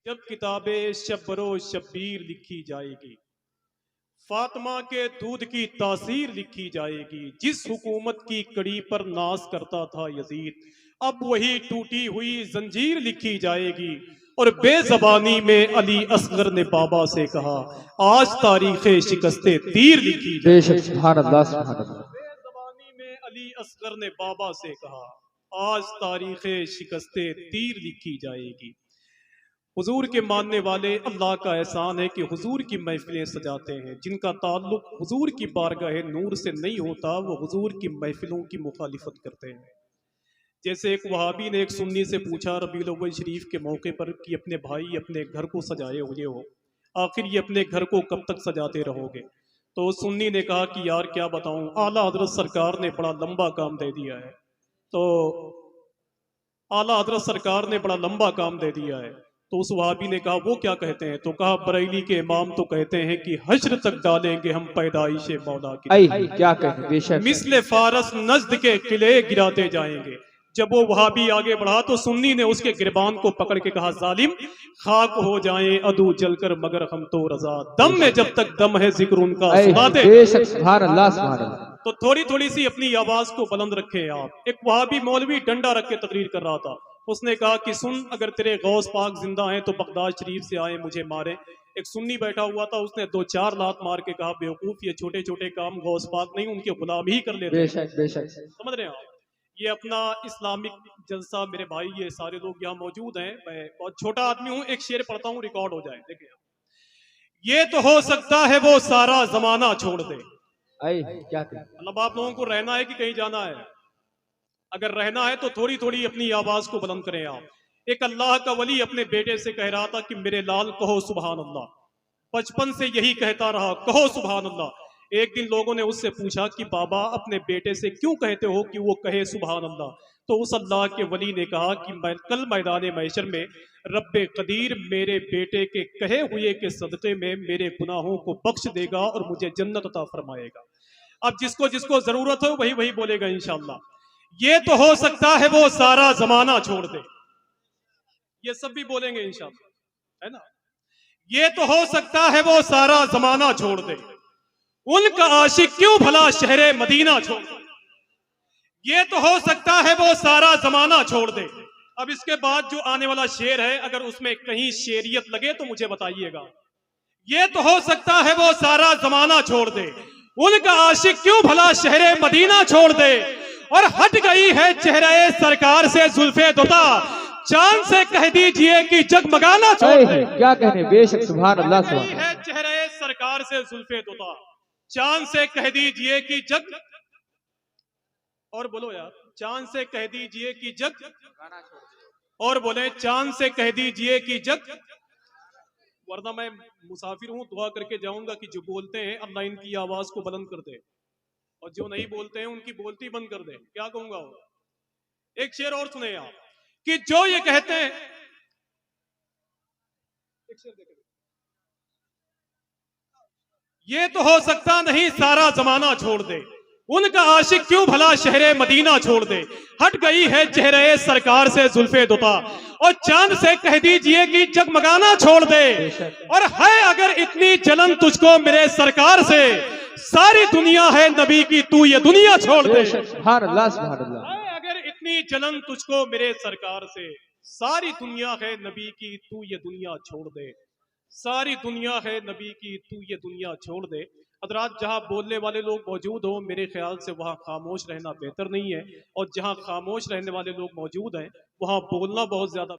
जब किताबे शब्बरो शब्बीर लिखी जाएगी, फातिमा के दूध की तासीर लिखी जाएगी। जिस हुकूमत की कड़ी पर नाज करता था यजीद, अब वही टूटी हुई जंजीर लिखी जाएगी। और बेजबानी में अली असगर ने बाबा से कहा, आज तारीख शिकस्ते तीर लिखी बेशक जाएगी। सुभान अल्लाह सुभान अल्लाह। बेजबानी में अली असगर ने बाबा से कहा, आज तारीख शिकस्ते तीर लिखी जाएगी। हुजूर के मानने वाले अल्लाह का एहसान है कि हुजूर की महफिलें सजाते हैं। जिनका ताल्लुक हुजूर की बारगाह नूर से नहीं होता, वो हुजूर की महफिलों की मुखालिफत करते हैं। जैसे एक वहाबी ने एक सुन्नी से पूछा रबीउल अव्वल शरीफ के मौके पर कि अपने भाई अपने घर को सजाए हुए हो, आखिर ये अपने घर को कब तक सजाते रहोगे? तो उस सुन्नी ने कहा कि यार क्या बताऊं, आला हजरत सरकार ने बड़ा लंबा काम दे दिया है। तो आला हजरत सरकार ने बड़ा लंबा काम दे दिया है। तो उस वहाबी ने कहा वो क्या कहते हैं? तो कहा बरेली के इमाम तो कहते हैं कि हश्र तक डालेंगे हम पैदाइश मौला की, आई क्या कहें बेशक। मिसले फारस नज्द के किले गिराते जाएंगे। जब वो वहाबी आगे बढ़ा तो सुन्नी ने उसके गिरबान को पकड़ के कहा, जालिम खाक हो जाएं अदू जलकर मगर हम तो रजा, दम में जब तक दम है जिक्र उनका सुनाते। बेशक सुभान अल्लाह सुभान अल्लाह। तो थोड़ी थोड़ी सी अपनी आवाज को बुलंद रखें आप। एक वहाबी मौलवी डंडा रख के तकरीर कर रहा था। उसने कहा कि सुन, अगर तेरे गौस पाक जिंदा हैं तो बगदाद शरीफ से आए मुझे मारे। एक सुन्नी बैठा हुआ था, उसने दो चार लात मार के कहा, बेवकूफ, ये छोटे छोटे काम गौस पाक नहीं उनके गुलाम ही कर लेते हैं। बेशक बेशक। समझ रहे हैं आप? ये अपना इस्लामिक जलसा, मेरे भाई ये सारे लोग यहाँ मौजूद हैं। मैं बहुत छोटा आदमी हूँ, एक शेर पढ़ता हूँ, रिकॉर्ड हो जाए। देखिए, ये तो हो सकता है वो सारा जमाना छोड़ दे। आई क्या कहें। मतलब आप लोगों को रहना है कि कहीं जाना है? अगर रहना है तो थोड़ी थोड़ी अपनी आवाज को बुलंद करें आप। एक अल्लाह का वली अपने बेटे से कह रहा था कि मेरे लाल कहो सुभान अल्लाह। बचपन से यही कहता रहा, कहो सुभान अल्लाह। एक दिन लोगों ने उससे पूछा कि बाबा अपने बेटे से क्यों कहते हो कि वो कहे सुभान अल्लाह? तो उस अल्लाह के वली ने कहा कि मैं कल मैदान महशर में रब्बे कदीर मेरे बेटे के कहे हुए के सदक़े में मेरे गुनाहों को बख्श देगा और मुझे जन्नत अता फरमाएगा। अब जिसको जिसको जरूरत हो वही वही बोलेगा इंशाअल्लाह। ये तो हो सकता है वो सारा जमाना छोड़ दे, ये सब भी बोलेंगे इंशाअल्लाह, है ना? ये तो हो सकता है वो सारा जमाना छोड़ दे, उनका आशिक क्यों भला शहरे मदीना छोड़ दे। ये तो हो सकता है वो सारा जमाना छोड़ दे। अब इसके बाद जो आने वाला शेर है, अगर उसमें कहीं शेरियत लगे तो मुझे बताइएगा। ये तो हो सकता है वो सारा जमाना छोड़ दे, उनका आशिक क्यों भला शहरे मदीना छोड़ दे। और हट गई है चेहरे सरकार से जुल्फे दुता, चांद से कह दीजिए कि जगमगाना छोड़ दे। क्या कहने बेशक सुभान अल्लाह सुभान। है चेहरे सरकार से जुल्फे दुता, चांद से कह दीजिए कि जग, और बोलो यार, चांद से कह दीजिए कि जग, और बोले चांद से कह दीजिए कि जग। वरना मैं मुसाफिर हूं, दुआ करके जाऊंगा कि जो बोलते हैं अल्लाह इनकी आवाज को बुलंद कर दे, और जो नहीं बोलते हैं उनकी बोलती बंद कर दे। क्या कहूंगा वो? एक शेर और सुने आप कि जो ये कहते हैं, एक शेर देखें, ये तो हो सकता नहीं सारा जमाना छोड़ दे, उनका आशिक क्यों भला शहरे मदीना छोड़ दे। हट गई है चेहरे सरकार से जुल्फे दुता, और चांद से कह दीजिए कि जगमगाना छोड़ दे। और है अगर इतनी जलन तुझको मेरे सरकार से, सारी दुनिया है नबी की तू ये दुनिया छोड़ दे। सुभान अल्लाह सुभान अल्लाह। है अगर इतनी जलन तुझको मेरे सरकार से, सारी दुनिया है नबी की तू ये दुनिया छोड़ दे। सारी दुनिया है नबी की तू ये दुनिया छोड़ दे। हजरात, जहाँ बोलने वाले लोग मौजूद हो, मेरे ख्याल से वहाँ खामोश रहना बेहतर नहीं है, और जहाँ खामोश रहने वाले लोग मौजूद हैं वहाँ बोलना बहुत ज्यादा